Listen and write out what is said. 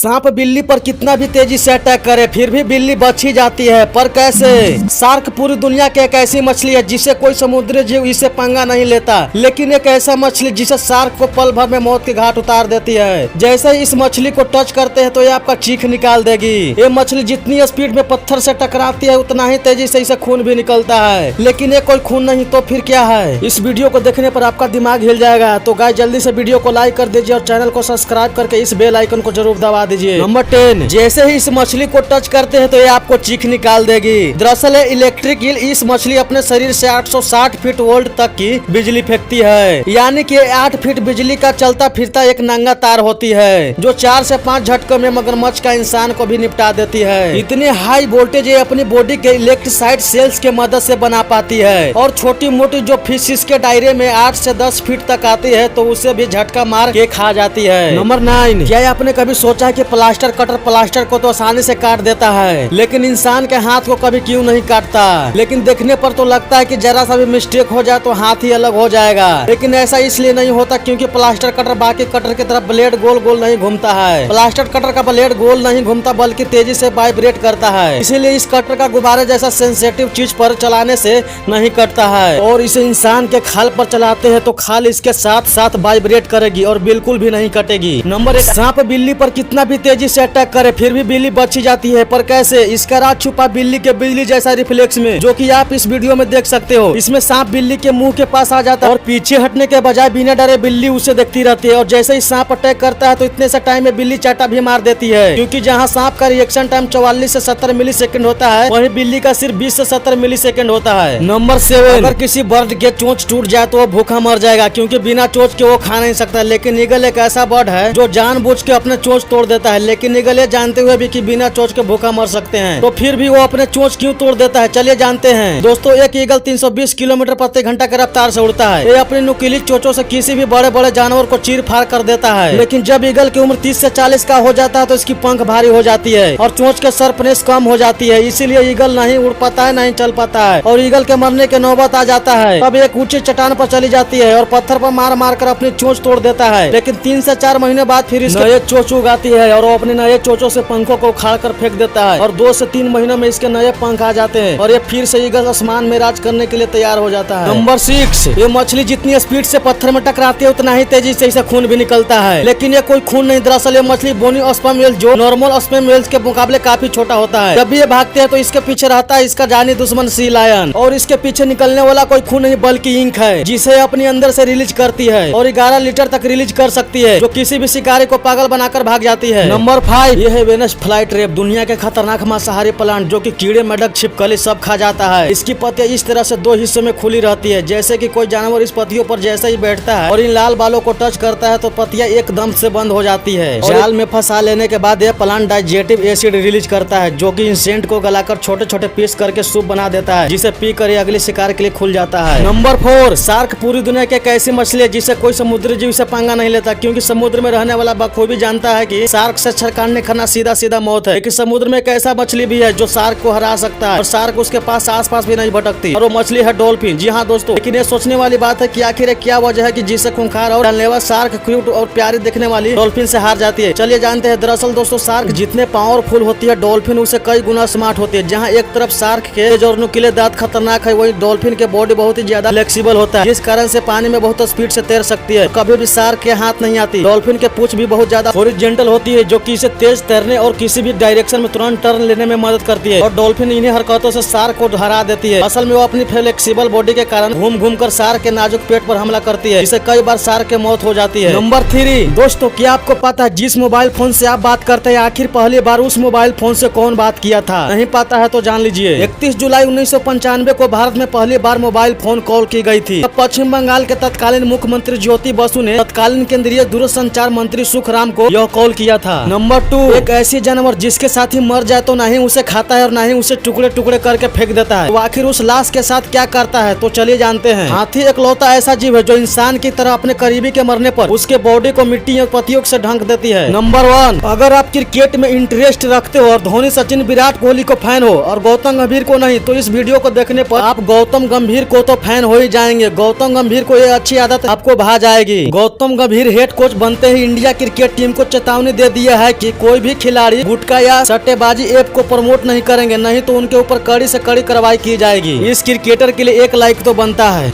सांप बिल्ली पर कितना भी तेजी से अटैक करे फिर भी बिल्ली बच ही जाती है, पर कैसे? शार्क पूरी दुनिया की एक ऐसी मछली है जिसे कोई समुद्री जीव इसे पंगा नहीं लेता, लेकिन एक ऐसा मछली जिसे शार्क को पल भर में मौत के घाट उतार देती है। जैसे ही इस मछली को टच करते हैं तो ये आपका चीख निकाल देगी। ये मछली जितनी स्पीड में पत्थर से टकराती है उतना ही तेजी से इसे खून भी निकलता है, लेकिन ये कोई खून नहीं तो फिर क्या है? इस वीडियो को देखने पर आपका दिमाग हिल जाएगा। तो गाइस जल्दी से वीडियो को लाइक कर दीजिए और चैनल को सब्सक्राइब करके इस बेल आइकन को जरूर दबा दीजिए। नंबर 10, जैसे ही इस मछली को टच करते हैं तो ये आपको चीख निकाल देगी। दरअसल इलेक्ट्रिक ईल इस मछली अपने शरीर से 860 फीट वोल्ट तक की बिजली फेंकती है, यानी कि 8 फीट बिजली का चलता फिरता एक नंगा तार होती है जो 4 से 5 झटकों में मगरमच्छ का इंसान को भी निपटा देती है। इतनी हाई वोल्टेज ये अपनी बॉडी के इलेक्ट्रोसाइट सेल्स के मदद से बना पाती है और छोटी मोटी जो फिश के दायरे में 8 से 10 फीट तक आती है तो उसे भी झटका मार के खा जाती है। नंबर 9, क्या आपने कभी सोचा है कि प्लास्टर कटर प्लास्टर को तो आसानी से काट देता है, लेकिन इंसान के हाथ को कभी क्यों नहीं काटता? लेकिन देखने पर तो लगता है कि जरा सा भी मिस्टेक हो जाए तो हाथ ही अलग हो जाएगा, लेकिन ऐसा इसलिए नहीं होता क्योंकि प्लास्टर कटर बाकी कटर की तरफ ब्लेड गोल गोल नहीं घूमता है। प्लास्टर कटर का ब्लेड गोल नहीं घूमता बल्कि तेजी से वाइब्रेट करता है, इसीलिए इस कटर का गुब्बारे जैसा सेंसिटिव चीज पर चलाने से नहीं कटता है। और इसे इंसान के खाल पर चलाते हैं तो खाल इसके साथ साथ वाइब्रेट करेगी और बिल्कुल भी नहीं कटेगी। नंबर 1, सांप बिल्ली पर कितना भी तेजी से अटैक करे फिर भी बिल्ली बच ही जाती है, पर कैसे? इसका राज छुपा बिल्ली के बिजली जैसा रिफ्लेक्स में, जो कि आप इस वीडियो में देख सकते हो। इसमें सांप बिल्ली के मुंह के पास आ जाता है और पीछे हटने के बजाय बिना डरे बिल्ली उसे देखती रहती है, और जैसे ही सांप अटैक करता है तो इतने से टाइम में बिल्ली चाटा भी मार देती है, क्योंकि जहाँ सांप का रिएक्शन टाइम 44 से 70 मिली सेकेंड होता है वही बिल्ली का सिर्फ 20 से 70 मिली सेकेंड होता है। नंबर 7, अगर किसी बर्ड के चोंच टूट जाए तो वो भूखा मर जाएगा, क्योंकि बिना चोंच के वो खा नहीं सकता। लेकिन ईगल एक ऐसा बर्ड है जो जानबूझ के अपने चोंच तोड़ देता है, लेकिन ईगल ये जानते हुए भी कि बिना चोंच के भूखा मर सकते हैं, तो फिर भी वो अपने चोंच क्यों तोड़ देता है? चलिए जानते हैं। दोस्तों, एक ईगल 320 किलोमीटर प्रति घंटा की रफ्तार से उड़ता है। ये अपनी नुकीली चोंचों से किसी भी बड़े बड़े जानवर को चीर फाड़ कर देता है, लेकिन जब ईगल की उम्र 30 से 40 का हो जाता है तो इसकी पंख भारी हो जाती है और चोंच के सरपनेस कम हो जाती है, इसीलिए ईगल नहीं उड़ पाता है, नहीं चल पाता है, और ईगल के मरने के नौबत आ जाता है। तब एक ऊंची चट्टान पर चली जाती है और पत्थर पर मार मार कर अपनी चोंच तोड़ देता है, लेकिन 3 से 4 महीने बाद फिर इसके नए चोंच उगाती है और वो अपने नए चोंचों से पंखों को उखाड़ कर फेंक देता है, और 2 से 3 महीनों में इसके नए पंख आ जाते हैं और ये फिर से ईगल आसमान में राज करने के लिए तैयार हो जाता है। नंबर 6, ये मछली जितनी स्पीड से पत्थर में टकराती है उतना ही तेजी से इसे खून भी निकलता है, लेकिन ये कोई खून नहीं। दरअसल ये मछली बोनी स्पर्म व्हेल जो नॉर्मल स्पर्म व्हेल्स के मुकाबले काफी छोटा होता है। जब भी ये भागते हैं तो इसके पीछे रहता है इसका जानी दुश्मन सी लायन, और इसके पीछे निकलने वाला कोई खून नहीं बल्कि इंक है जिसे अपने अंदर से रिलीज करती है और 11 लीटर तक रिलीज कर सकती है, जो किसी भी शिकारी को पागल बनाकर भाग जाती है। नंबर 5, ये है वेनस फ्लाईट्रैप, दुनिया के खतरनाक मांसाहारी प्लांट जो कि कीड़े मेढक छिपकली सब खा जाता है। इसकी पत्तियां इस तरह से 2 हिस्सों में खुली रहती है, जैसे कि कोई जानवर इस पत्तियों पर जैसे ही बैठता है और इन लाल बालों को टच करता है तो पत्तियां एकदम से बंद हो जाती है। जाल में फंसा लेने के बाद यह प्लांट डाइजेटिव एसिड रिलीज करता है, जो कि इंसेक्ट को गलाकर छोटे छोटे पीस करके सूप बना देता है, जिसे पी कर अगले शिकार के लिए खुल जाता है। नंबर 4, शार्क पूरी दुनिया की एक ऐसी मछली है जिसे कोई समुद्री जीव से पंगा नहीं लेता, क्योंकि समुद्र में रहने वाला बखूबी जानता है कि शार्क से छड़काने खाना सीधा सीधा मौत है। लेकिन समुद्र में एक ऐसा मछली भी है जो शार्क को हरा सकता है और शार्क उसके पास आसपास भी नहीं भटकती, और वो मछली है डॉल्फिन। जी हाँ दोस्तों, लेकिन ये सोचने वाली बात है कि आखिर क्या वजह है कि जिसे खूंखार और जानलेवा शार्क क्यूट और प्यारी दिखने वाली डॉल्फिन से हार जाती है। चलिए जानते हैं। दरअसल दोस्तों, शार्क जितने पावरफुल होती है डॉल्फिन उसे कई गुना स्मार्ट होती है। जहाँ एक तरफ शार्क के जो नुकीले दांत खतरनाक है, वही डॉल्फिन के बॉडी बहुत ही ज्यादा फ्लेक्सिबल होता है, जिस कारण से पानी में बहुत स्पीड से तैर सकती है, कभी भी शार्क के हाथ नहीं आती। डॉल्फिन के पूंछ भी बहुत ज्यादा हॉरिजॉन्टल होती है, जो कि इसे तेज तैरने और किसी भी डायरेक्शन में तुरंत टर्न लेने में मदद करती है, और डॉल्फिन इन्हीं हरकतों से शार्क को हरा देती है। असल में वो अपनी फ्लेक्सिबल बॉडी के कारण घूम घूम कर शार्क के नाजुक पेट पर हमला करती है, जिससे कई बार शार्क की मौत हो जाती है। नंबर 3, दोस्तों क्या आपको पता है जिस मोबाइल फोन से आप बात करते हैं आखिर पहली बार उस मोबाइल फोन से कौन बात किया था? नहीं पता है तो जान लीजिए। 31 जुलाई 1995 को भारत में पहली बार मोबाइल फोन कॉल की गई थी। तब पश्चिम बंगाल के तत्कालीन मुख्यमंत्री ज्योति बसु ने तत्कालीन केंद्रीय दूरसंचार मंत्री सुखराम को यह कॉल किया था। नंबर 2, एक ऐसी जानवर जिसके साथ ही मर जाए तो नहीं उसे खाता है और नहीं उसे टुकड़े टुकड़े करके फेंक देता है, तो आखिर उस लाश के साथ क्या करता है? तो चलिए जानते हैं। हाथी एकलौता ऐसा जीव है जो इंसान की तरह अपने करीबी के मरने पर उसके बॉडी को मिट्टी और पत्तियों से ढक देती है। नंबर 1, अगर आप क्रिकेट में इंटरेस्ट रखते हो और धोनी, सचिन, विराट कोहली को फैन हो और गौतम गंभीर को नहीं, तो इस वीडियो को देखने पर आप गौतम गंभीर को तो फैन हो ही जाएंगे। गौतम गंभीर को ये अच्छी आदत आपको भा जाएगी। गौतम गंभीर हेड कोच बनते ही इंडिया क्रिकेट टीम को चेतावनी दे दिया है कि कोई भी खिलाड़ी गुटखा या सट्टेबाजी ऐप को प्रमोट नहीं करेंगे, नहीं तो उनके ऊपर कड़ी से कड़ी कार्रवाई की जाएगी। इस क्रिकेटर के लिए 1 लाइक तो बनता है।